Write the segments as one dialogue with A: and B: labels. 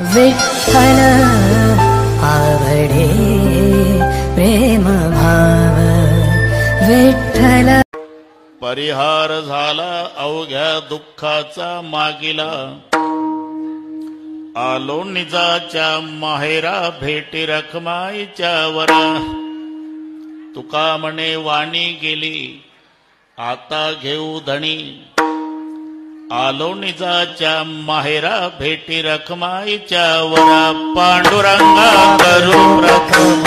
A: विठ्ठल आवडे प्रेम भाव विठ्ठल।
B: परिहार झाला अवघ्या दुःखाचा मागिला, आलो निजाच्या माहेरा भेटी रखमाईच्या वरा। तुका म्हणे वाणी गेली आता घेऊ धणी, आलो निजाच्या माहेरा भेटी रखमाईच्या वरा। पांडुरंगा करू प्रथम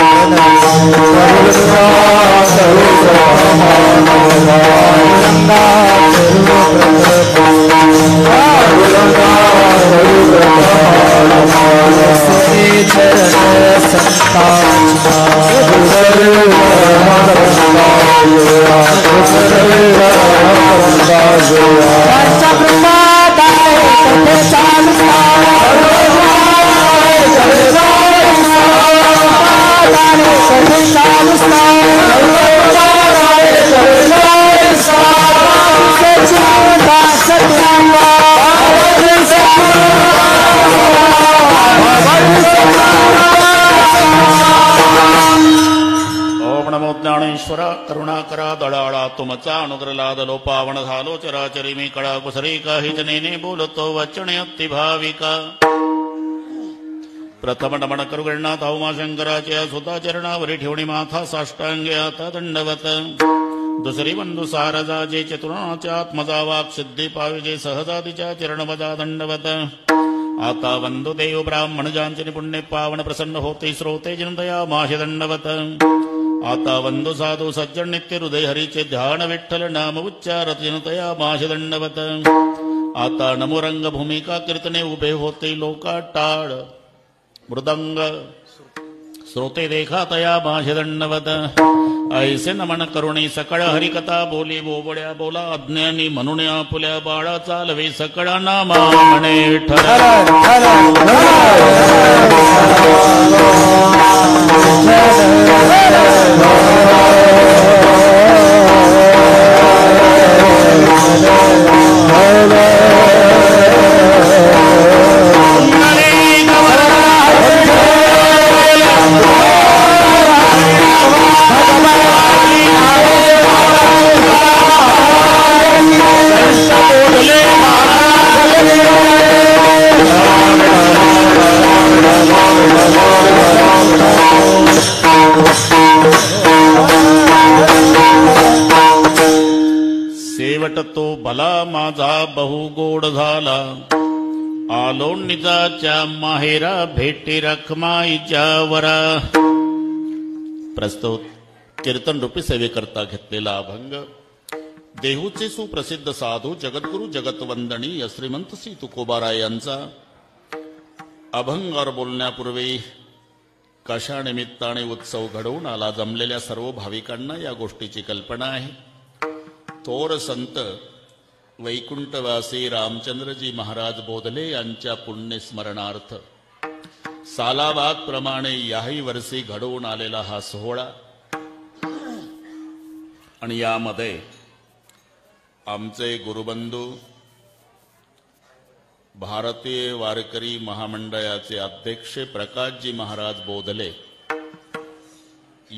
B: ज्ञानेश्वरा करुणाकरा दळाळा तुमचा अनुग्रलाद लोपावण झालो चराचरी मी कळा कुसरी काही जनेने बोलतो वचने अति भाविका। प्रथम नमन करू गणनाथ उमा शंकराच्या सुता चरणावरी ठेवणी माथा साष्टांगे आता दंडवत। दुसरी बंधू सारजा जे चतुर्णाच्या आत्मजा वाक सिद्धी पाविजे सहजातीच्या चरणवजा दंडवत। आता वंदू देव ब्राह्मण जांचनी पुण्य पावन प्रसन्न होते श्रोते जनतया माश दंडवत। आता वंदू साधू सज्जन नित्य हृदय हरीचे ध्यान विठ्ठल नाम उच्चारत जनतया माश दंडवत। आता नमो रंग भूमिका कीर्तने उभे होते लोका टाळ मृदंग श्रोते देखा तया माश दंडवत। ऐसे नमन करुणी सकळ हरिकथा बोली बोबड्या बोला अज्ञानी म्हणून आपुल्या बाळा चालवे सकळ नामा म्हणे विठ्ठल। शेवट तो भला माझा बहु गोड झाला, आलो निजाच्या माहेरा भेटी रखमाईच्या वरा। प्रस्तुत कीर्तन रूपी सेवेकरता घेतलेला अभंग देहूचे सुप्रसिद्ध साधू जगद्गुरु जगतवंदनीय श्रीमंत श्री तुकोबाराय यांचा। अभंगावर बोलण्यापूर्वी कशा निमित्ताने उत्सव घडवून आला जमलेल्या सर्व भाविकांना या गोष्टीची कल्पना आहे। थोर संत वैकुंठवासी रामचंद्रजी महाराज बोधले यांच्या पुण्यस्मरणार्थ सालाबाद प्रमाणे याही वर्षी घडवून आलेला हा सोहळा आणि यामध्ये आमचे गुरुबंधू भारतीय वारकरी महामंडळाचे अध्यक्ष प्रकाशजी महाराज बोधले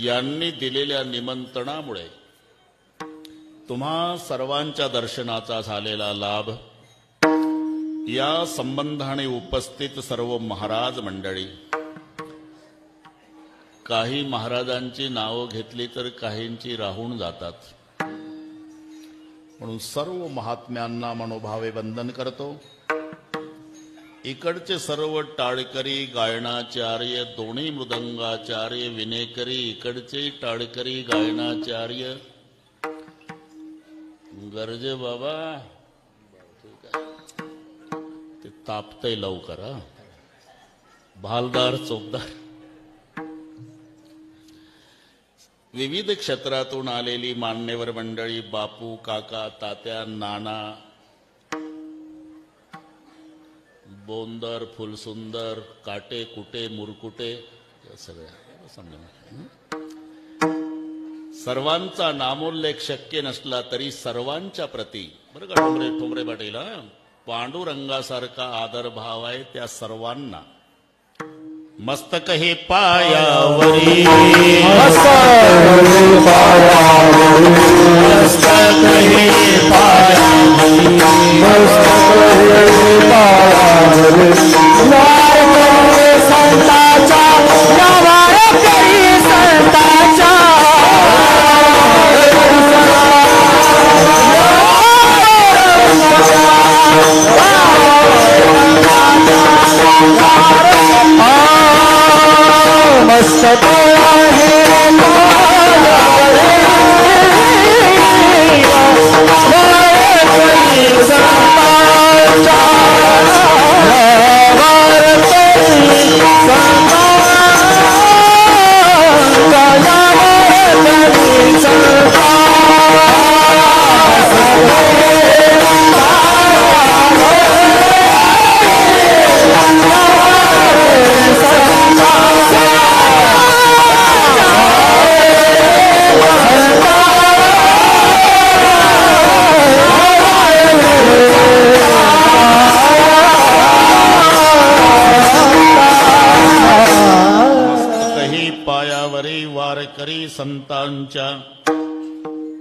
B: यांनी दिलेल्या निमंत्रणामुळे तुम्हा सर्वांच्या दर्शनाचा झालेला लाभ, या संबंधाने उपस्थित सर्व महाराज मंडळी, काही महाराजांची नावं घेतली तर काहींची राहून जातात, म्हणून सर्व महात्म्यांना मनोभावे वंदन करतो। इकडचे सर्व टाळकरी गायनाचार्य दोन्ही मृदंगाचार्य विनेकरी, इकडचे टाळकरी गायनाचार्य गरजे बाबा ते तापतय लवकर, भालदार चोपदार, विविध क्षेत्रातून आलेली मान्यवर मंडळी, बापू काका तात्या नाना, बोंदर फुलसुंदर, काटे कुटे मुरकुटे, सगळ्या समजा सर्वांचा नामोल्लेख शक्य नसला तरी सर्वांच्या प्रती बरं का ठोंबरे पाटील पांडुरंगासारखा आदर भाव आहे त्या सर्वांना मस्तक हे पायावरी
A: संताचा व्यवहार करी संताचा मस्तक
B: वारकरी संतांच्या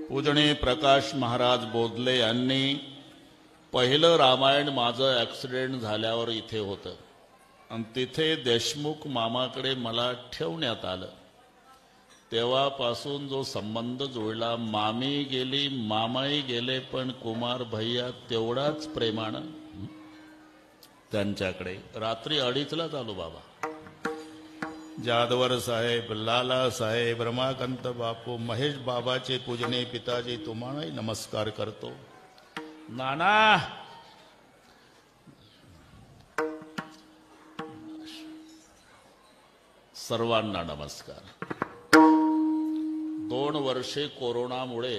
B: पूजने प्रकाश महाराज बोधले यांनी पहिलं रामायण माझं ॲक्सिडेंट झाल्यावर इथे होतं आणि तिथे देशमुख मामाकडे मला ठेवण्यात आलं. तेव्हापासून जो संबंध जुळला, मामी गेली मामाही गेले, पण कुमार भैया तेवढाच प्रेमानं त्यांच्याकडे. रात्री 2:30 आलो बाबा. जादवर साहेब, लाला साहेब, रमाकांत बापू, महेश बाबाचे पूजने पिताजी तुम्हालाही नमस्कार करतो. नाना सर्वांना नमस्कार. 2 वर्षे कोरोनामुळे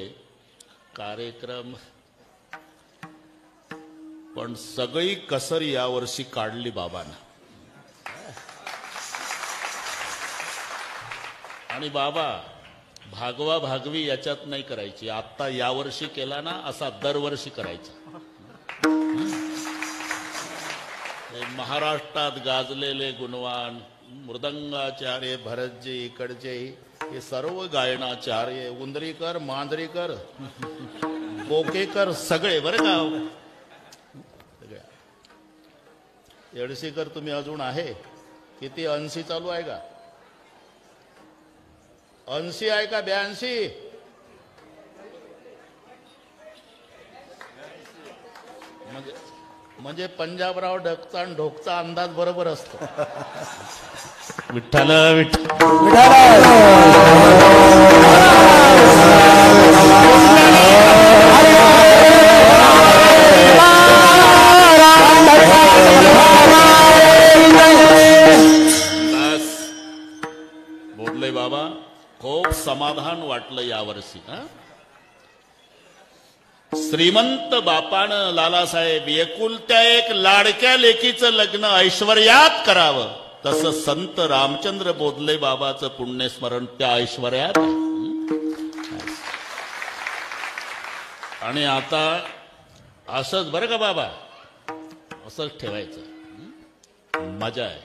B: कार्यक्रम, पण सगळी कसर यावर्षी काढली बाबांना. आणि बाबा भागवा भागवी याच्यात नाही करायची. आता यावर्षी केला ना असा दरवर्षी करायचा. महाराष्ट्रात गाजलेले गुणवान मृदंगाचार्य भरतजी इकडचे हे सर्व गायनाचार्य, उंदरीकर, मांजरीकर, बोकेकर सगळे बरं का. येडशीकर तुम्ही अजून आहे किती? 80 चालू आहे का? 80 आहे का 82? म्हणजे पंजाबराव ढकचा आणि ढोकचा अंदाज बरोबर असतो. विठ्ठल बोधले बाबा, खूप समाधान वाटलं यावर्षी. श्रीमंत बापानं लालासाहेब एकुलत्या एक लाडक्या लेकीचं लग्न ऐश्वर्यात करावं, तसं संत रामचंद्र बोधले बाबाचं पुण्यस्मरण त्या ऐश्वर्यात. आणि आता असंच बरं का बाबा, असंच ठेवायचं. मजा आहे.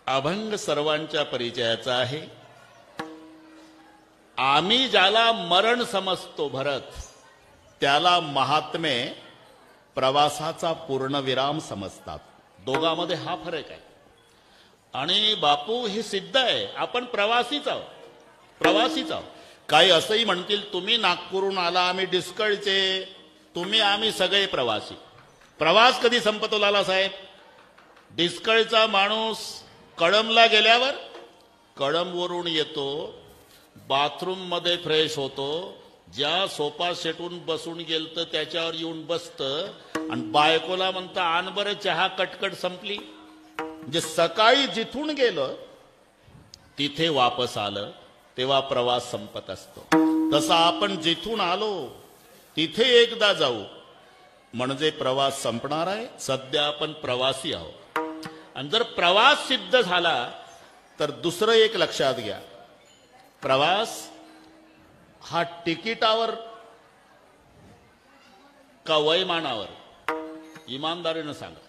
B: अभंग सर्वांच्या परिचयाचा आहे. आम्ही ज्याला मरण समजतो भरत, त्याला महात्मे प्रवासाचा पूर्णविराम समजतात. दोघांमध्ये हा फरक आहे. आणि बापू हे सिद्ध आहे, आपण प्रवासीच आहोत. प्रवासीच आहोत. काही असंही म्हणतील, तुम्ही नागपूरहून आला, आम्ही डिस्कळचे, तुम्ही आम्ही सगळे प्रवासी. प्रवास कधी संपतो लालासाहेब? डिस्कळचा माणूस कळंबला गेल्यावर कळंबवरून येतो, बाथरूम मध्ये फ्रेश होतो, ज्या सोफा सेटून बसून गेलतं त्याच्यावर येऊन बसतं आणि बायकोला म्हणतं आण बरं चहा, कटकट संपली. म्हणजे सकाळी जिथून गेलं तिथे वापस आलं तेव्हा प्रवास संपत असतो. तसा आपण जिथून आलो तिथे एकदा जाऊ म्हणजे प्रवास संपणार आहे. सध्या आपण प्रवासी आहोत. आणि जर प्रवास सिद्ध झाला तर दुसरं एक लक्षात घ्या, प्रवास हा तिकिटावर का वयमानावर? इमानदारीनं सांगा.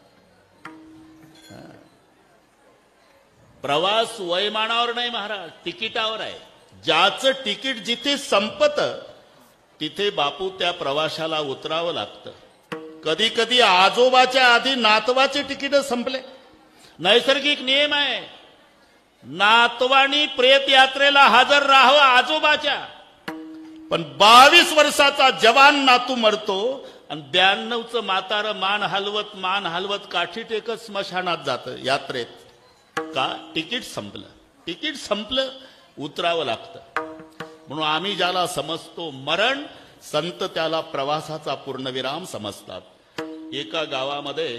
B: प्रवास वयमानावर नाही महाराज, तिकिटावर आहे. ज्याचं तिकीट जिथे संपत तिथे बापू त्या प्रवाशाला उतरावं लागतं. कधी कधी आजोबाच्या आधी नातवाचे तिकीट संपले. नैसर्गिक नियम आहे, नातवानी प्रेत यात्रेला हजर राहावं आजोबाच्या. पण 22 वर्षाचा जवान नातू मरतो आणि 92चं म्हातारं मान हलवत काठी टेकत स्मशानात जातं यात्रेत. का? तिकीट संपलं. तिकीट संपलं, उतरावं लागतं. म्हणून आम्ही ज्याला समजतो मरण, संत त्याला प्रवासाचा पूर्णविराम समजतात. एका गावामध्ये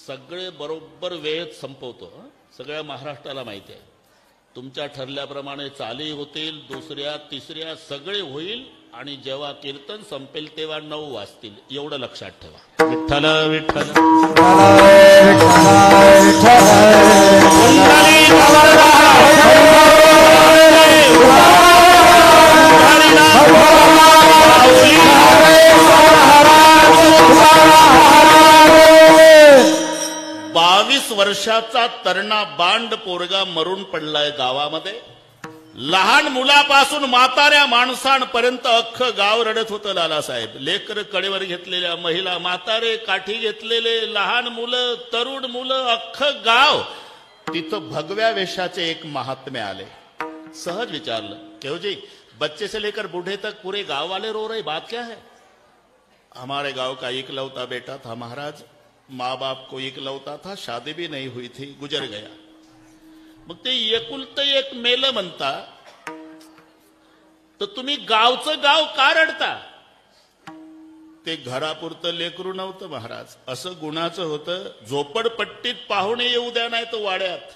B: सगळे बरोबर वेळेत संपवतो. सगळ्या महाराष्ट्राला माहिती आहे. तुमच्या ठरल्याप्रमाणे चाली होतील, दुसऱ्या तिसऱ्या सगळे होईल आणि जेव्हा कीर्तन संपेल तेव्हा 9 वाजतील. एवढं लक्षात ठेवा. विठ्ठल विठ्ठल वर्षाचा तरणा बांड पोरगा मरून पडलाय गावामध्ये. लहान मुलापासून म्हाताऱ्या माणसांपर्यंत अख्खं गाव रडत होतं. लालासाहेब, लेकर कडेवर घेतलेल्या महिला, म्हातारे काठी घेतलेले, लहान मुलं, तरुण मुलं, अख्खं गाव. तिथं भगव्या वेशाचे एक महात्मे आले. सहज विचारलं, केहू जी, बच्चे से लेकर बूढ़े तक पूरे गांव वाले रो रहे, बात क्या है? हमारे गांव का इकलौता बेटा था महाराज, माँ बाप को इकलौता था, शादी भी नहीं हुई थी, गुजर गया. मग ते एकुलतं एक मेलं म्हणता, तर तुम्ही गावचं गाव का रडता? ते घरापुरतं लेकरू नव्हतं महाराज, असं गुणाचं होतं. झोपडपट्टीत पाहुणे येऊ द्या नाही तर वाड्यात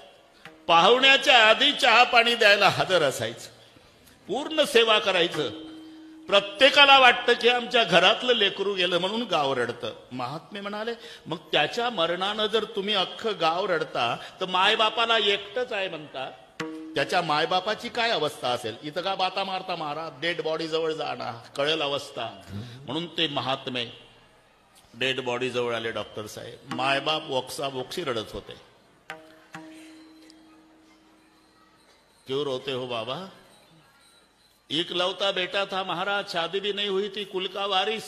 B: पाहुण्याच्या आधी चहा पाणी द्यायला हजर असायचं, पूर्ण सेवा करायचं. प्रत्येकाला वाटतं की आमच्या घरातलं लेकरू गेलं म्हणून गाव रडतं. महात्मे म्हणाले, मग त्याच्या मरणानं जर तुम्ही अख्खं गाव रडता तर मायबापाला एकटंच आहे म्हणता, त्याच्या मायबापाची काय अवस्था असेल? इथं का बाता मारता महाराज, डेड बॉडी जवळ जाणार, कळेल अवस्था. म्हणून ते महात्मे डेड बॉडी जवळ आले. डॉक्टर साहेब, मायबाप वोक्सावोक्षी रडत होते. क्यों रोते हो बाबा? इकलौता बेटा था महाराज, शादी भी नहीं हुई थी, कुल का वारिस,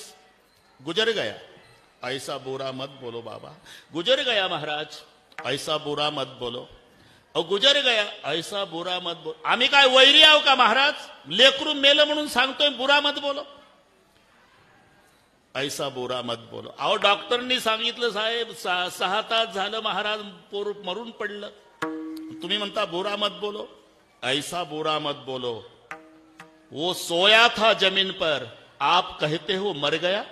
B: गुजर गया. ऐसा बुरा मत बोलो बाबा. गुजर गया महाराज, ऐसा बुरा मत बोलो. और गुजर गया, ऐसा बुरा मत बोलो. आम्ही काय वैरी आहो का महाराज? लेकरू मेलं म्हणून सांगतोय बुरा मत बोलो, ऐसा बुरा मत बोलो. अहो डॉक्टरनी सांगितलं साहेब, 6 तास झालं महाराज पोर मरून पडलं, तुम्ही म्हणता बुरा मत बोलो. ऐसा बुरा मत बोलो. वो सोया था जमीन पर, आप कहते हो मर गया.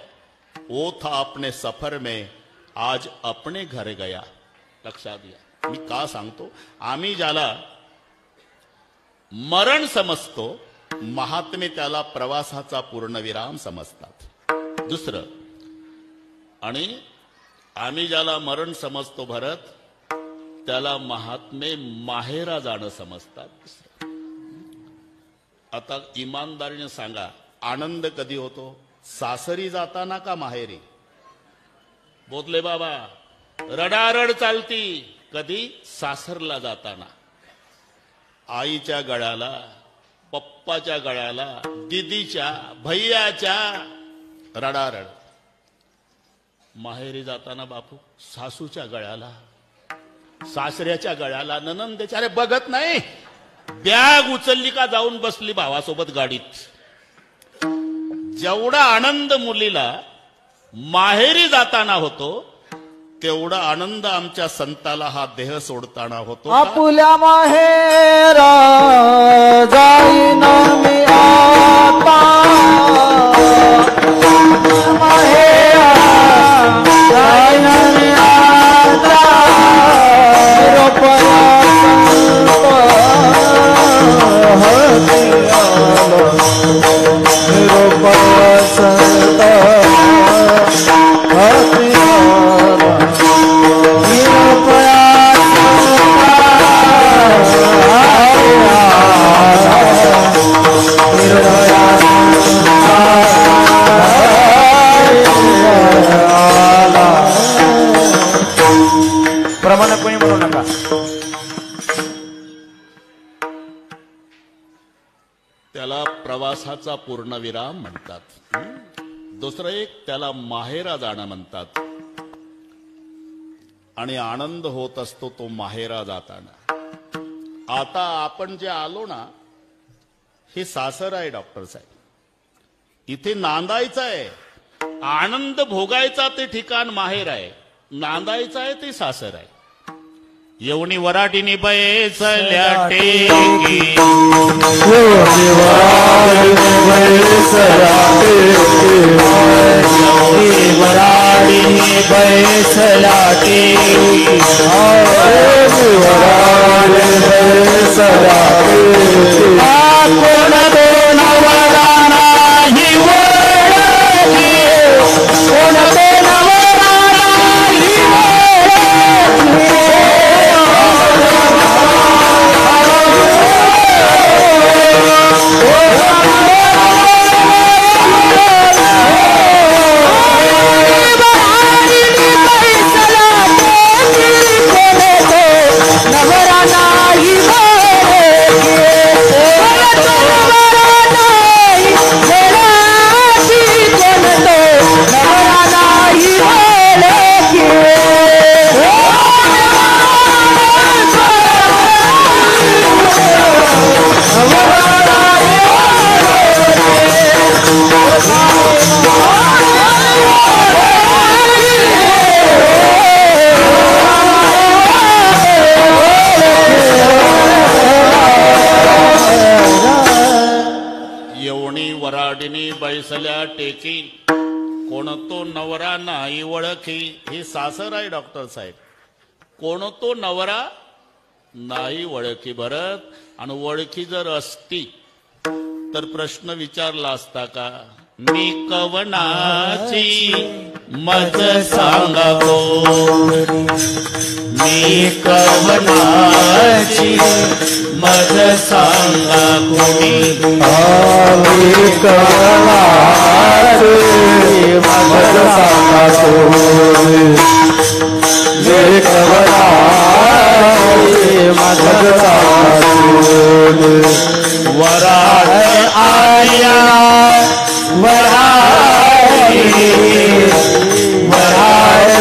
B: वो था अपने सफर में, आज अपने घर गया. लक्षात घ्या. मी का सांगतो? आम्ही ज्याला मरण समजतो, महात्मे त्याला प्रवासाचा पूर्णविराम समजतात. दुसरं, आणि आम्ही ज्याला मरण समजतो भरत, त्याला महात्मे माहेरा जाणं समजतात. आता इमानदारीने सांगा, आनंद कधी होतो? सासरी जाताना का माहेरी? बोधले बाबा, रडारड चालती कधी? सासरला जाताना. आईच्या गळ्याला, पप्पाच्या गळ्याला, दिदीच्या, भैयाच्या रडारड. माहेरी जाताना बापू सासूच्या गळ्याला, सासऱ्याच्या गळ्याला, ननंदेच्या. अरे बघत नाही, बॅग उचलली का जाऊन बसली भावासोबत गाडीत. जेवढा आनंद मुलीला माहेरी जाताना होतो, तेवढा आनंद आमच्या संताला हा देह सोडताना होतो.
A: आपुल्या माहेरा जाईना मी आता, माहेरा जाईना मी आता, निरोपया प्रमाण कोणी म्हणू नका.
B: त्याला प्रवासाचा पूर्णविराम म्हणतात. दुसरं एक त्याला माहेरा जाणं म्हणतात. आणि आनंद होत असतो तो माहेरा जाताना. आता आपण जे आलो ना, हे सासर आहे डॉक्टर साहेब. इथे नांदायचं आहे. आनंद भोगायचा ते ठिकाण माहेर आहे. नांदायचं आहे ते सासर आहे. येवणी वराटीने बैसल्या टेकी,
A: येवणी वराटीने बैसल्या टेकी, कोण तो नवरा नाही ओळखी, कोण तो नवरा नाही
B: बैसल्या टेकी, कोण तो नवरा नाही ओळखी. हे सासर आहे डॉक्टर साहेब. कोण तो नवरा नाही ओळखी. भरत, आणि ओळखी जर असती तर प्रश्न विचारला असता का, मी कवनाची मज सांगा कोण, मी कवनाची मज सांगा कोणी,
A: मी कवनाची मज सांगा कोणी, मी कवनाची मज सांगा कोणी.
B: वराड आया वराडी, वराड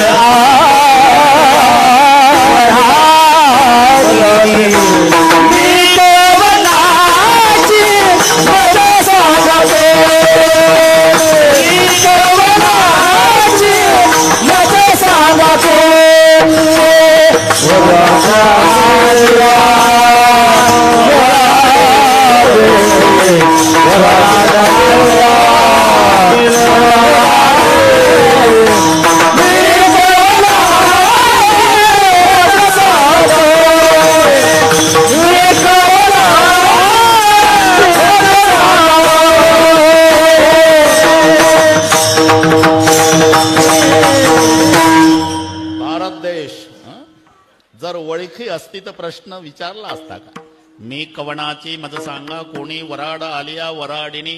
B: जर ओळखी असती तर प्रश्न विचारला असता का, मी कवनाची मज सांगा कोणी, वराड आलिया वराडिनी,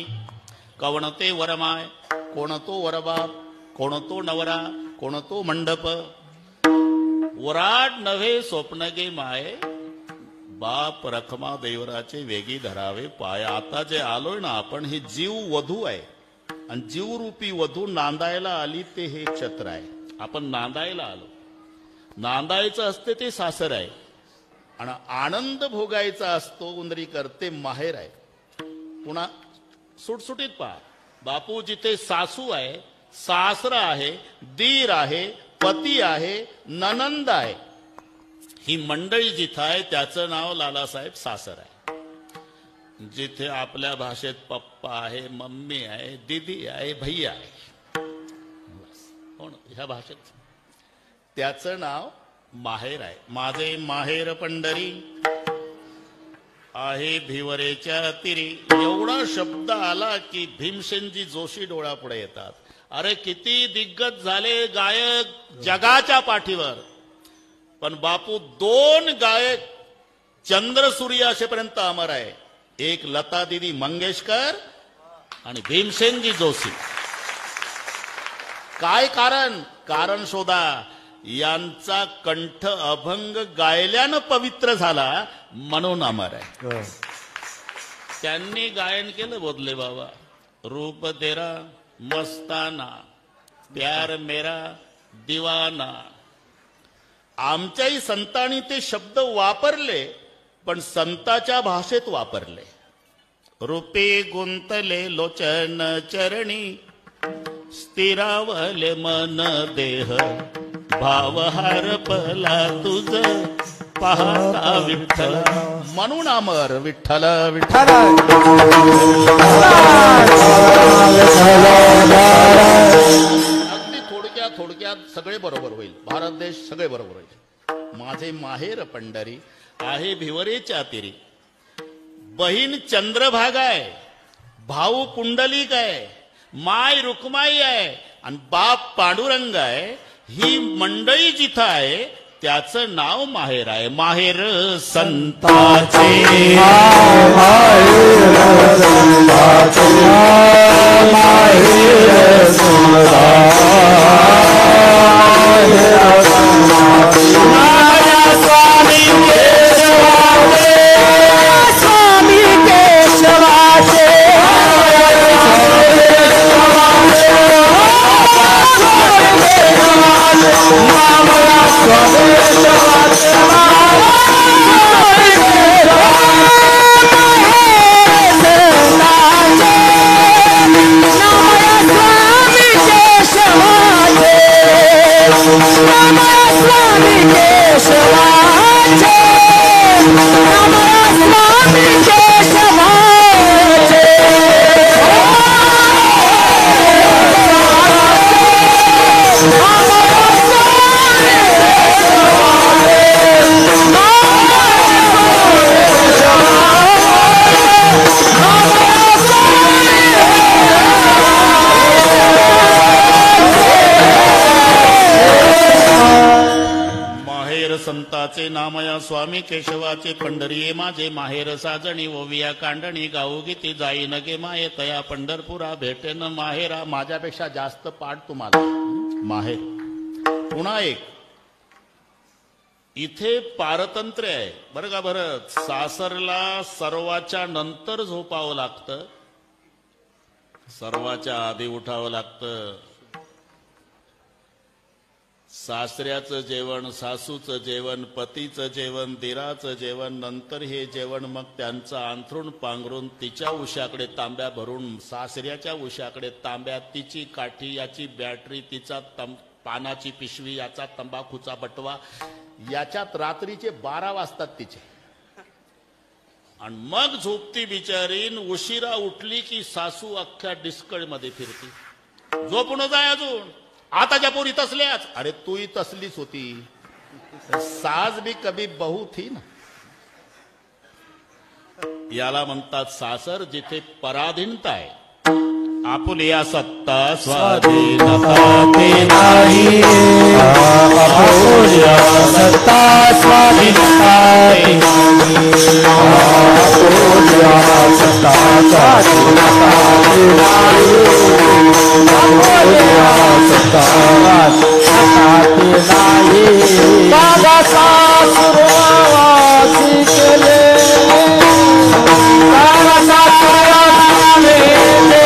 B: कवण ते वरमाय, कोण तो वरबाप, कोण तो नवरा, कोण तो मंडप. वराड नव्हे स्वप्न गे माय, बाप रखमा देवराचे वेगी धरावे पाय. आता जे आलोय ना आपण, हे जीव वधू आहे. आणि जीवरूपी वधू नांदायला आली ते हे क्षत्र आहे. आपण नांदायला आलो. नांदायचं असते ते सासर आहे. आणि आनंद भोगायचा असतो उंदरी करते माहेर आहे. पुन्हा सुटसुटीत पहा, बापू जिथे सासू आहे, सासरा आहे, दीर आहे, पती आहे, ननंद आहे, ही मंडळी जिथं आहे त्याचं नाव लालासाहेब सासर आहे. जिथे आपल्या भाषेत पप्पा आहे, मम्मी आहे, दीदी आहे, भैया आहे, ह्या भाषेत त्याचं नाव माहेर आहे. माझे माहेर पंढरी आहे भिवरेच्या तिरी. एवढा शब्द आला की भीमसेनजी जोशी डोळ्यापुढे येतात. अरे किती दिग्गज झाले गायक जगाच्या पाठीवर, पण बापू दोन गायक चंद्र सूर्य असेपर्यंत अमर आहे. एक लता दीदी मंगेशकर आणि भीमसेनजी जोशी. काय कारण? कारण शोधा. यांचा कंठ अभंग गायल्यानं पवित्र झाला म्हणून अमर आहे. त्यांनी गायन केलं बोधले बाबा. रूप तेरा मस्ताना, प्यार मेरा दिवाना. आमच्याही संतांनी ते शब्द वापरले, पण संताच्या भाषेत वापरले. रूपे गुंतले लोचन चरणी, स्थिरावले मन देह. भाव हरपला तुझ पाहता विठ्ठल म्हणून अमर. विठ्ठल विठ्ठल. अगदी थोडक्यात सगळे बरोबर होईल. भारत देश सगळे बरोबर होईल. माझे माहेर पंढरी आहे भिवरेच्या तीरी. बहीण चंद्रभागा आहे, भाऊ पुंडलिक आहे, माय रुक्माई आहे आणि बाप पांडुरंग आहे. ही मंडळी जिथं आहे त्याचं नाव माहेर आहे. माहेर संताचे. संताचे नामया स्वामी केशवाचे पंढरीये माझे माहेर. साजणी ओविया कांडणी गाऊ गीती जाई नगे माये. तया पंढरपुरा भेटेन माहेरा. माझ्यापेक्षा जास्त पाठ तुम्हाला माहेर. पुन्हा एक इथे पारतंत्र्य आहे बरं का. बरं सासरला सर्वाच्या नंतर झोपावं लागतं, सर्वाच्या आधी उठावं लागतं. सासऱ्याचं जेवण, सासूचं जेवण, पतीचं जेवण, दिराचं जेवण, नंतर हे जेवण. मग त्यांचं अंथरूण पांघरून तिच्या उशाकडे तांब्या भरून, सासऱ्याच्या उशाकडे तांब्या, तिची काठी, याची बॅटरी, तिचा पानाची पिशवी, याचा तंबाखूचा बटवा. याच्यात रात्रीचे 12 वाजतात तिचे. आणि मग झोपती बिचारीन. उशिरा उठली की सासू अख्ख्या डिस्कळमध्ये फिरती. झोपून जाय अजून, आताच्या पोरी तसल्याच. अरे तूही तसलीच होती. सास भी कभी बहू थी ना. याला म्हणतात सासर जिथे पराधीनता आहे. आपुलिया सत्ता स्वाधीनता ते नाही. आपुलिया सत्ता स्वाधीनता ते नाही. आपुलिया सत्ता स्वाधीनता ते नाही. आपुलिया सत्ता स्वाधीनता ते नाही. बाबा सासुरवासी केले. बाबा सासुरवासी केले.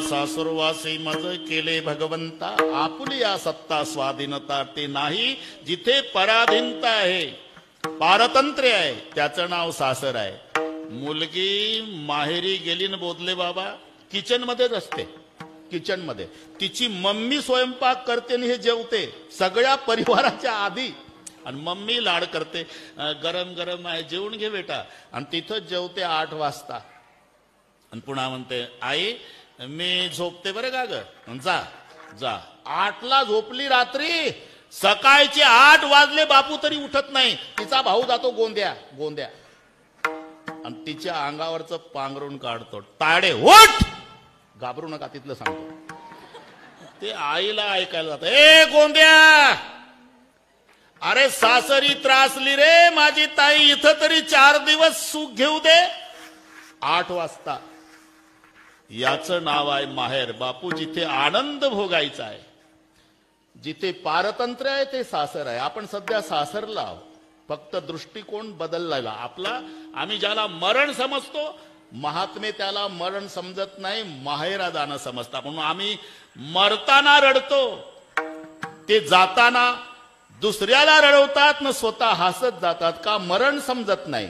B: सासुरवासी मज केले भगवंता. आपुलिया सत्ता स्वाधीनता ते नाही. जिथे पराधीनता आहे, पारतंत्र्य आहे, त्याचं नाव सासर आहे. मुलगी माहेरी गेली न बोधले बाबा किचन मध्येच असते. किचन मध्ये तिची मम्मी स्वयंपाक करते आणि हे जेवते सगळ्या परिवाराच्या आधी. आणि मम्मी लाड करते, गरम गरम आहे जेवून घे बेटा, आणि तिथंच जेवते 8 वाजता. आणि पुन्हा म्हणते आई मी झोपते बरं का ग. जा जा. 8ला झोपली रात्री, सकाळचे 8 वाजले बापू तरी उठत नाही. तिचा भाऊ जातो गोंद्या गोंद्या आणि तिच्या अंगावरचं पांघरून काढतो. ताडे उठ, घाबरू नका तिथलं सांगतो. ते आईला ऐकायला जात, ए गोंद्या, अरे सासरी त्रासली रे माझी ताई, इथं तरी 4 दिवस सुख घेऊ दे. 8 वाजता. याचं नाव आहे माहेर. बापू, जिथे आनंद भोगायचा आहे, जिथे पारतंत्र्य आहे, ते सासर आहे. आपण सध्या सासरला आहोत. फक्त दृष्टिकोन बदललेला आपला. आम्ही ज्याला मरण समजतो, महात्मे त्याला मरण समजत नाही, माहेरा जाणं समजतात. म्हणून आम्ही मरताना रडतो, ते जाताना दुसऱ्याला रडवतात न स्वतः हसत जातात. का? मरण समजत नाही.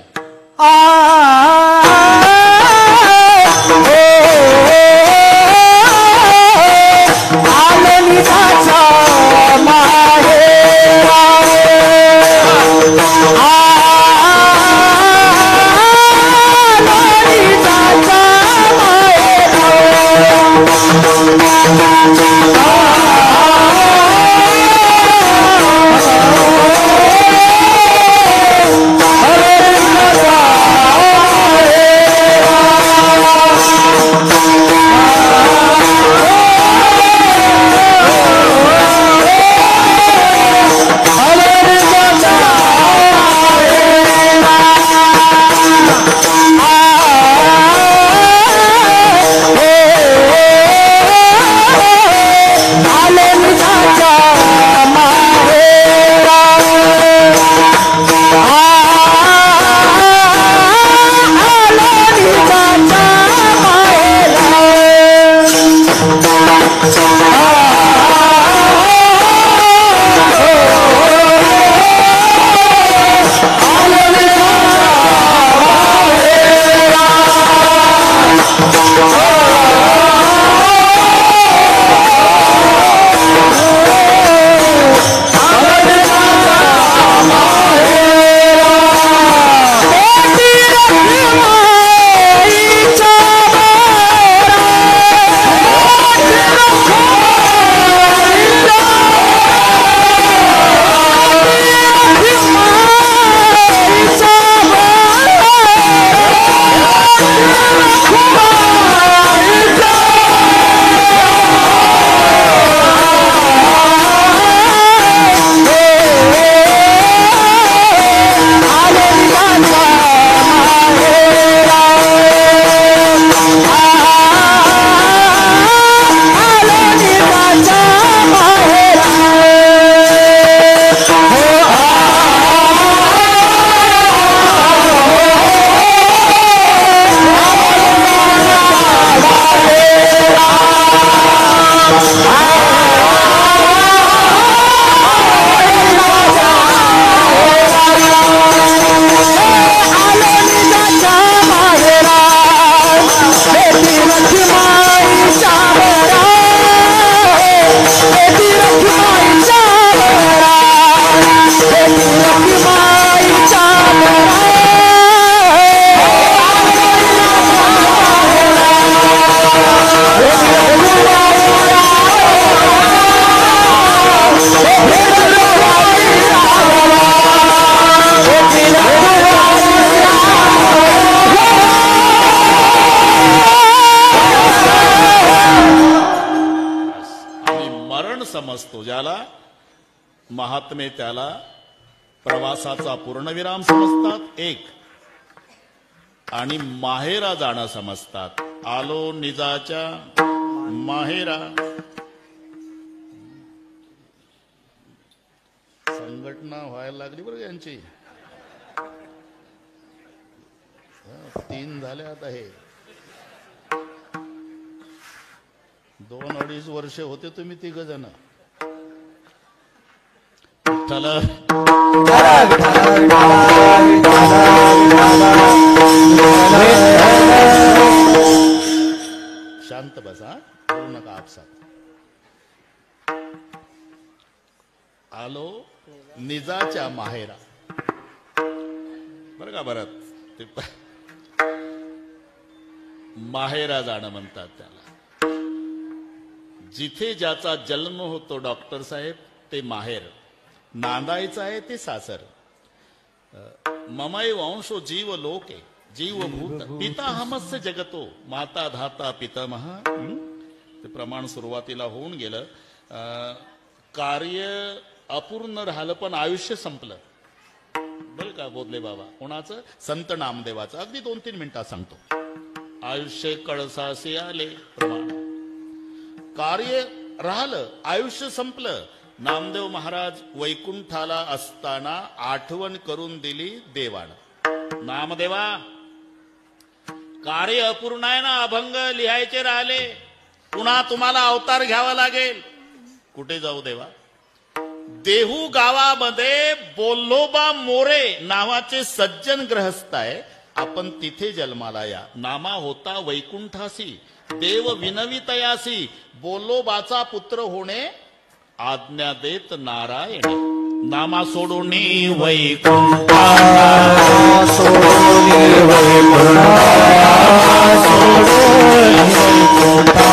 B: समजतो. ज्याला महात्मे त्याला प्रवासाचा पूर्णविराम समजतात एक, आणि माहेरा जाणं समजतात. आलो निजाच्या माहेरा. संघटना व्हायला लागली बरं यांची. 3 झाले आता. हे 2-2.5 वर्ष होते तुम्ही 3 जण. शांत बसा, बोलू नका आपसात. आलो निजा कर्जाच्या माहेरा. बरं का भरत, ते माहेरा जाणं म्हणतात त्याला. जिथे ज्याचा जन्म होतो डॉक्टर साहेब ते माहेर, नांदायचं आहे ते सासर. ममय वंशो जीव लोके जीवभूत पिता हमस्य जगतो माता धाता पितामह. ते प्रमाण सुरुवातीला होऊन गेलं. कार्य अपूर्ण राहिलं पण आयुष्य संपलं. बरं का बोधले बाबा. कोणाचं? संत नामदेवाचं. अगदी 2-3 मिनिटात सांगतो. आयुष्य कळसासे आले प्रमाण. कार्य राहिलं, आयुष्य संपलं. नामदेव महाराज वैकुंठाला असताना आठवण करून दिली देवानं. नामदेवा, कार्य अपूर्ण आहे ना, अभंग लिहायचे राहिले, पुन्हा तुम्हाला अवतार घ्यावा लागेल. कुठे जाऊ देवा? देहू गावामध्ये बोल्लोबा मोरे नावाचे सज्जन ग्रहस्थ आहे. आपण तिथे जन्माला या. नामा होता वैकुंठासी देव विनवितयासी. बोल्लोबाचा पुत्र होणे आज्ञा देत नारायण. नामा सोडून वैकुंठा
A: सोडून वैकुंठा सोडून वैकुंठा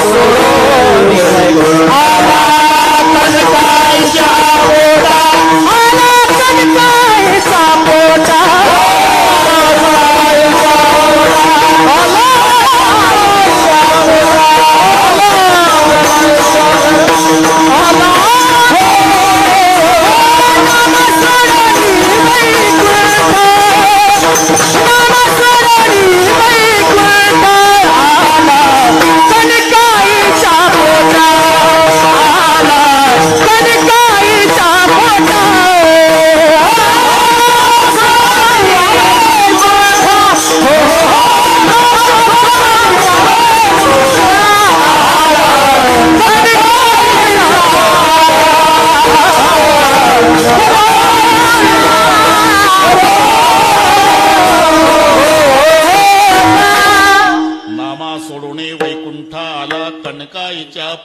A: सोडून वैकुंठा कनकाईच्या पोटा आला कनकाईचा पोटा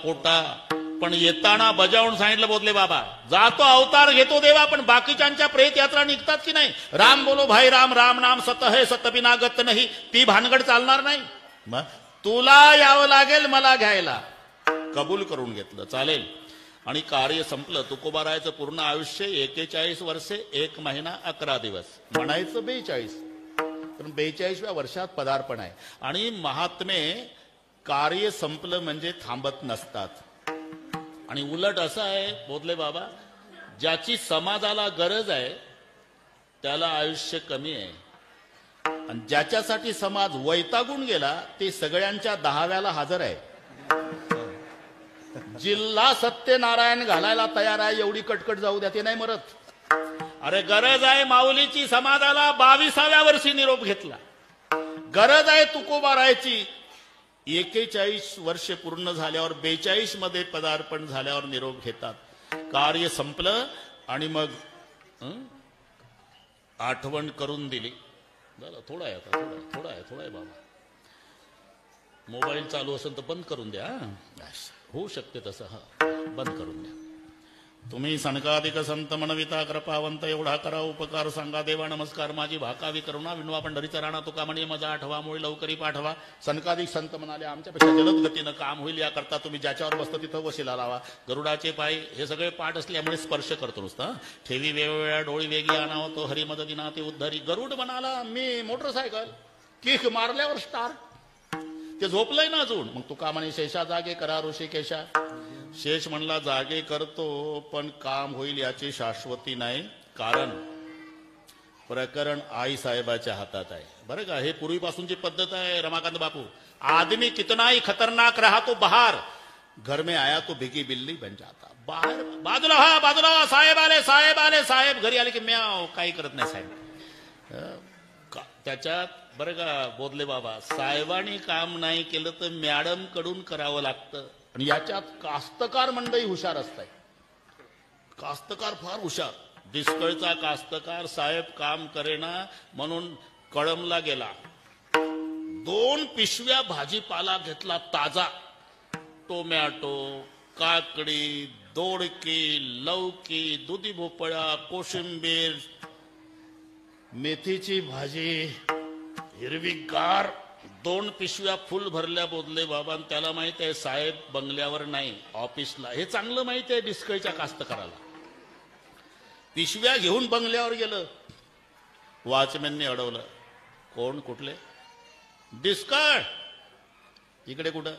B: पोटा. पण येताना बजावून सांगितलं बोधले बाबा, जातो अवतार घेतो देवा, पण बाकीच्यांच्या प्रेत यात्रा निघतात की नाही. राम बोलो भाई राम, राम नाम सत है सत बिना गत नाही. ती भानगड चालणार नाही. मग तुला यावं लागेल मला घ्यायला. कबूल करून घेतलं. चालेल. आणि कार्य संपलं. तुकोबारायचं पूर्ण आयुष्य 41 वर्षे 1 महिना 11 दिवस, म्हणायचं 42. पण 42व्या वर्षात पदार्पण आहे. आणि महात्मे कार्य संपलं म्हणजे थांबत नसतात. आणि उलट असं आहे बोधले बाबा, ज्याची समाजाला गरज आहे त्याला आयुष्य कमी आहे. आणि ज्याच्यासाठी समाज वैतागून गेला ते सगळ्यांच्या 10व्याला हजर आहे. जिल्हा सत्यनारायण घालायला तयार आहे, एवढी कटकट जाऊ द्या, ते नाही मरत. अरे गरज आहे माऊलीची समाजाला, 22व्या वर्षी निरोप घेतला. गरज आहे तुकोबारायची, 41 वर्षे पूर्ण झाल्यावर 42 मध्ये पदार्पण झाल्यावर निरोप घेतात. कार्य संपलं आणि मग आठवण करून दिली. झालं. थोडा आहे आता, थोडा आहे बाबा. मोबाईल चालू असेल तर बंद करून द्या. होऊ शकते तसं. बंद करून द्या. तुम्ही सनकाधिक संत म्हणविता कृपावंत, एवढा करा उपकार सांगा देवा नमस्कार. माझी भाकावी करुणा विणवा पंढरीचा राणा, तुका म्हणे मजा आठवा, मुळे लवकरी पाठवा. सनकाधिक संत म्हणाले, आमच्यापेक्षा जलद गतीनं काम होईल याकरता तुम्ही ज्याच्यावर बसतं तिथं वशिला लावा. गरुडाचे पाय हे सगळे पाठ असल्यामुळे स्पर्श करतो नुसतं. ठेवी वेगवेगळ्या डोळी वेगळी आणावं, तो हरिमद दिना ते उद्धरी. गरुड म्हणाला मी मोटरसायकल, किक मारल्यावर स्टार्ट. ते झोपलंय ना अजून. मग तुका म्हणे शेषा जागे करा ऋषिकेशा. शेष म्हणला जागे करतो पण काम होईल याची शाश्वती नाही. कारण प्रकरण आई साहेबाच्या हातात आहे. बरं का. हे पूर्वीपासूनची पद्धत आहे रमाकांत बापू. आदमी कितना ही खतरनाक रहा तो बाहर, घर में आया तो भिगी बिल्ली बन जाता. बाहेर बाजूला व्हा, बाजूला व्हा, साहेब आले, साहेब आले. साहेब घरी आले की म्याव, काही करत नाही साहेब. त्याच्यात बरं का बोधले बाबा, साहेबांनी काम नाही केलं तर मॅडम कडून करावं लागतं. आणि याच्यात कास्तकार मंडळी हुशार असतात. कास्तकार फार हुशार. दिसकळचा कास्तकार साहेब काम करेना म्हणून कळमला गेला. 2 पिशव्या भाजीपाला घेतला ताजा. टोमॅटो, काकडी, दोडकी, लौकी, दुधी भोपळा, कोशिंबीर, मेथीची भाजी, हिरवीगार 2 पिशव्या फुल भरल्या बोधले बाबा. त्याला माहित आहे साहेब बंगल्यावर नाही ऑफिसला. हे चांगलं माहित आहे डिस्कळीच्या कास्तकाराला. पिशव्या घेऊन बंगल्यावर गेलं. वॉचमॅनने अडवलं. कोण? कुठले? डिस्कळ. इकडे कुठं?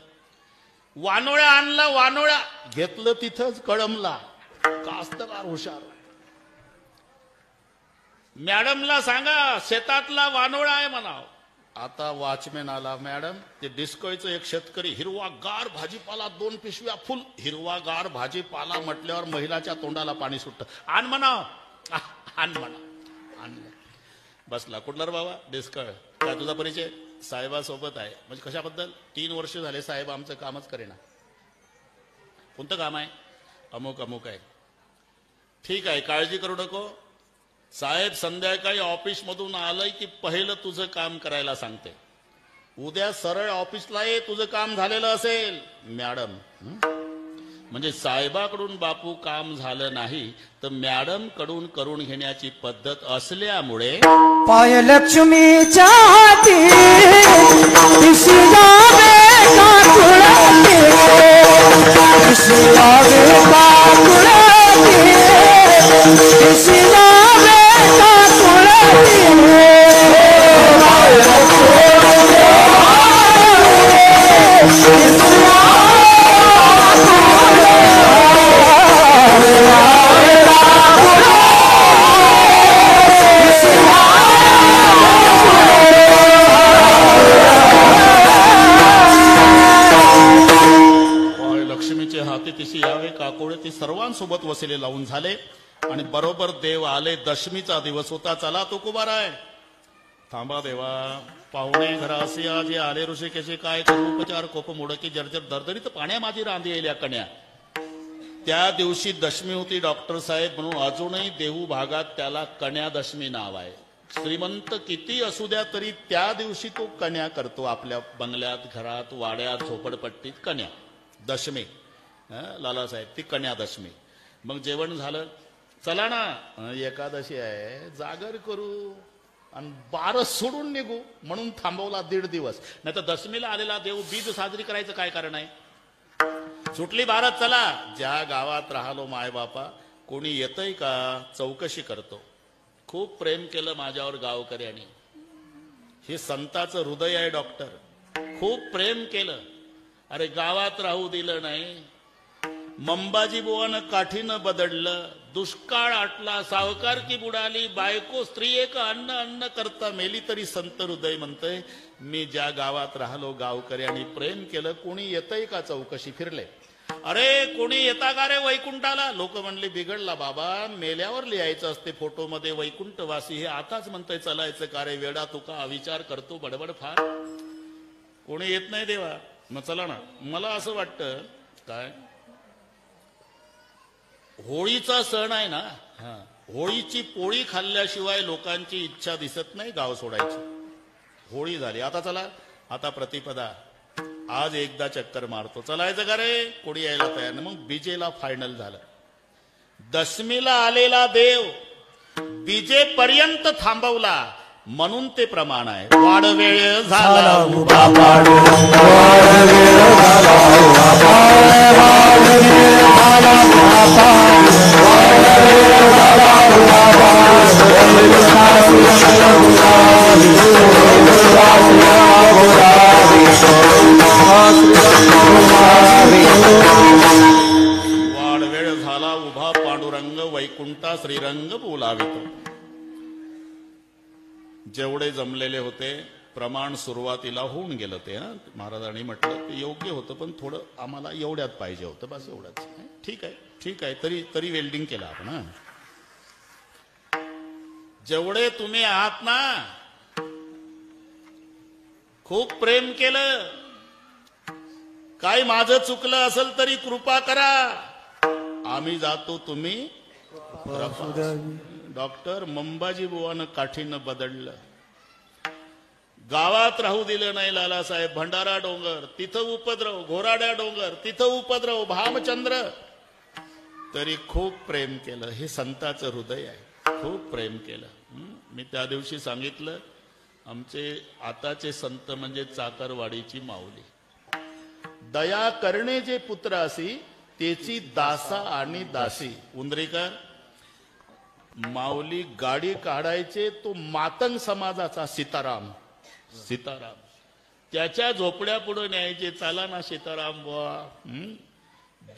B: वानोळा आणला. वानोळा घेतलं तिथंच कळमला. कास्तकार हुशार. मॅडमला सांगा शेतातला वानोळा आहे म्हणाव. आता वॉचमॅन आला. मॅडम ते डिस्कळीचं एक शेतकरी हिरवागार भाजीपाला 2 पिशव्या फुल. हिरवागार भाजीपाला म्हटल्यावर महिलाच्या तोंडाला पाणी सुटतं. आण म्हणाव. आण म्हणा. आणलं. बसला. कुठला रे बाबा? डिस्कळ. काय तुझा परिचय? साहेबासोबत आहे. म्हणजे कशाबद्दल? 3 वर्ष झाले साहेब आमचं कामच करेना. कोणतं काम आहे? अमुक अमुक आहे. ठीक आहे काळजी करू नको. साहेब संध्याकाळी ऑफिस मधून आलंय की पहिलं तुझं काम करायला सांगते. उद्या सरळ ऑफिसला ये. तुझं काम झालेलं असेल. मॅडम म्हणजे साहेबाकडून बापू काम झालं नाही तर मॅडम कडून करून घेण्याची पद्धत असल्यामुळे
A: पाय लक्ष्मीच्या हाती दिसलावे काकुळती, दिसलावे काकुळती, दिसलावे काकुळती.
B: लक्ष्मीचे हाती तिशी यावे काकोळे ती सर्वांसोबत वसिले लावून झाले. आणि बरोबर देव आले. दशमीचा दिवस होता. चला तो कुबाराय. थांबा देवा. पाहुणे घरासी आजी आले ऋषिकेशी काय करू उपचार कोप मोडकी जर्जर दरदरीत पाण्या माझी रांधी येल्या कण्या. त्या दिवशी दशमी होती डॉक्टर साहेब म्हणून अजूनही देहू भागात त्याला कण्या दशमी नाव आहे. श्रीमंत किती असू द्या तरी त्या दिवशी तो कण्या करतो. आपल्या बंगल्यात, घरात, वाड्यात, झोपडपट्टीत कण्या दशमी. लालासाहेब ती कन्या दशमी. मग जेवण झालं. चला ना एकादशी आहे जागर करू आणि बारस सोडून निघू म्हणून थांबवला 1.5 दिवस. नाही तर दशमीला आलेला देव बीज साजरी करायचं काय कारण आहे? सुटली बारस. चला. ज्या गावात राहिलो मायबापा कोणी येतंय का चौकशी करतो. खूप प्रेम केलं माझ्यावर गावकऱ्यांनी. हे संताचं हृदय आहे डॉक्टर. खूप प्रेम केलं. अरे गावात राहू दिलं नाही. मंबाजी बुवानं काठीनं बदडलं. दुष्काळ आटला. सावकारकी बुडाली. बायको स्त्री एक अन्न अन्न करता मेली तरी संत हृदय म्हणतंय मी ज्या गावात राहिलो गावकऱ्यांनी प्रेम केलं. कोणी येतंय का चौकशी? फिरले. अरे कोणी येता का रे वैकुंठाला? लोक म्हणले बिघडला बाबा. मेल्यावर लिहायचं असते फोटोमध्ये वैकुंठवासी. हे आताच म्हणतंय चलायचं का रे वेडा तुका विचार करतो बडबड फार. कोणी येत नाही देवा. मग चला ना. मला असं वाटतं काय होळीचा सण आहे ना. होळीची पोळी खाल्ल्याशिवाय लोकांची इच्छा दिसत नाही गाव सोडायची. होळी झाली. आता चला. आता प्रतिपदा. आज एकदा चक्कर मारतो. चलायचं का रे? कोणी यायला तयार नाही. मग बीजेला फायनल झालं. दशमीला आलेला देव बीजेपर्यंत थांबवला म्हणून ते प्रमाण आहे. वाडवेळ झाला उभा पाड. वाडवेळ झाला उभा पांडुरंग वैकुंठा श्रीरंग बोलावितो. जेवढे जमलेले होते प्रमाण सुरुवातीला होऊन गेलं. ते महाराजांनी म्हटलं ते योग्य होतं पण थोडं आम्हाला एवढ्यात पाहिजे होतं. बस एवढंच. ठीक आहे ठीक आहे. तरी वेल्डिंग केलं आपण. जेवढे तुम्ही आहात ना खूप प्रेम केलं. काय माझं चुकलं असेल तरी कृपा करा. आम्ही जातो तुम्ही. डॉक्टर मंबाजी बुवानं काठीनं बदडलं. गावात राहू दिलं नाही लालासाहेब. भंडारा डोंगर तिथं उपद्रव. घोराड्या डोंगर तिथं उपद्रव. भामचंद्र तरी खूप प्रेम केलं. हे संताचं हृदय आहे. खूप प्रेम केलं. मी त्या दिवशी सांगितलं, आमचे आताचे संत म्हणजे चाकरवाडीची माऊली. दया करणे जे पुत्र असी त्याची दासा आणि दासी. उंदरीकर माऊली गाडी काढायचे तो मातंग समाजाचा सीताराम. सीताराम त्याच्या झोपड्या पुढे न्यायचे. चला ना सीताराम बुवा.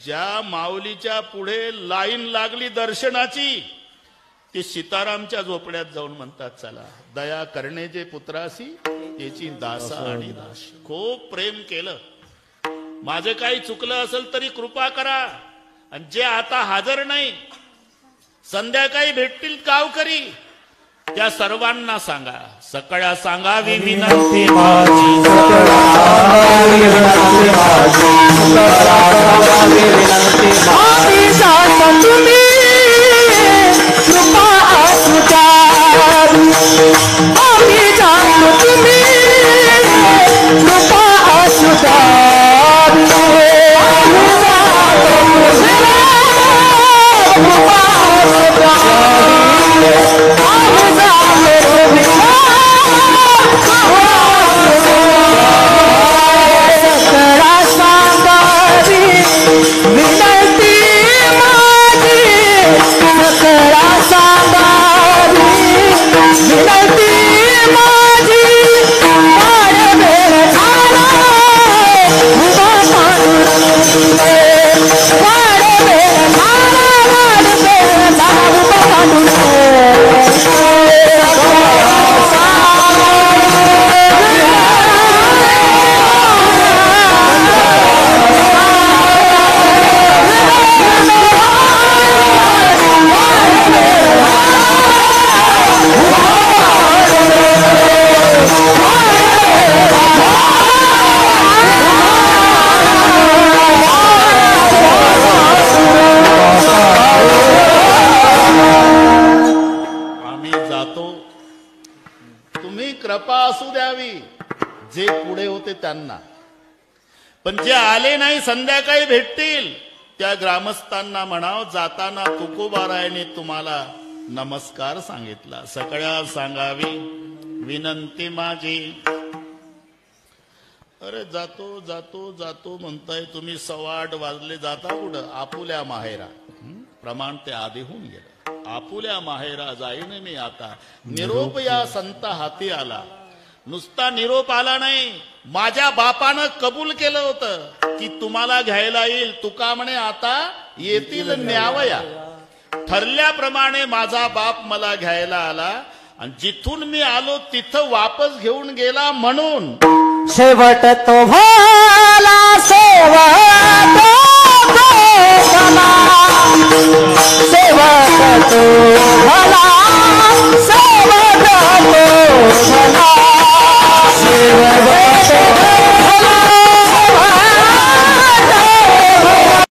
B: ज्या माऊलीच्या पुढे लाईन लागली दर्शनाची ती सीतारामच्या झोपड्यात जाऊन म्हणतात, चला दया करणे जे पुत्रासी त्याची दासा आणि दासी. खूप प्रेम केलं. माझे काही चुकलं असेल तरी कृपा करा. आणि जे आता हजर नाही, संध्याकाळी भेटतील गावकरी, त्या सर्वांना सांगा, सगळ्या सांगावी विनंती माझी.
A: तुम्ही कृपा असुदारी, आम्ही जातो तुम्ही कृपा असुदारी, आम्ही जातो कृपा असुदारी, आम्ही जातो सकळा सांगारी विनंती माझी, सकळा सांगारी विनंती माझी. वाडवेळ झाला उभा पांडुरंगे, वाडवेळ झाला, वाडवेळ झाला उभा
B: कृपा असू द्यावी जे पुढे होते त्यांना. पण जे आले नाही संध्याकाळी भेटतील त्या ग्रामस्थांना म्हणाव, जाताना तुकोबारायाने तुम्हाला नमस्कार सांगितला. सगळ्या सांगावी विनंती माझी. अरे जातो जातो जातो म्हणताय तुम्ही, 8:15 वाजले. जाता कुठं? आपुल्या माहेरा. प्रमाण ते आधी होऊन गेलं. आपुल्या माहेरा जाईन मी आता. निरोप या संत हाती आला. नुसता निरोप आला नाही, माझ्या बापानं कबूल केलं होतं की तुम्हाला घ्यायला येईल. तुका म्हणे आता येतील न्यावया. ठरल्याप्रमाणे माझा बाप मला घ्यायला आला आणि जिथून मी आलो तिथं वापस घेऊन गेला. म्हणून
A: शेवट तो भला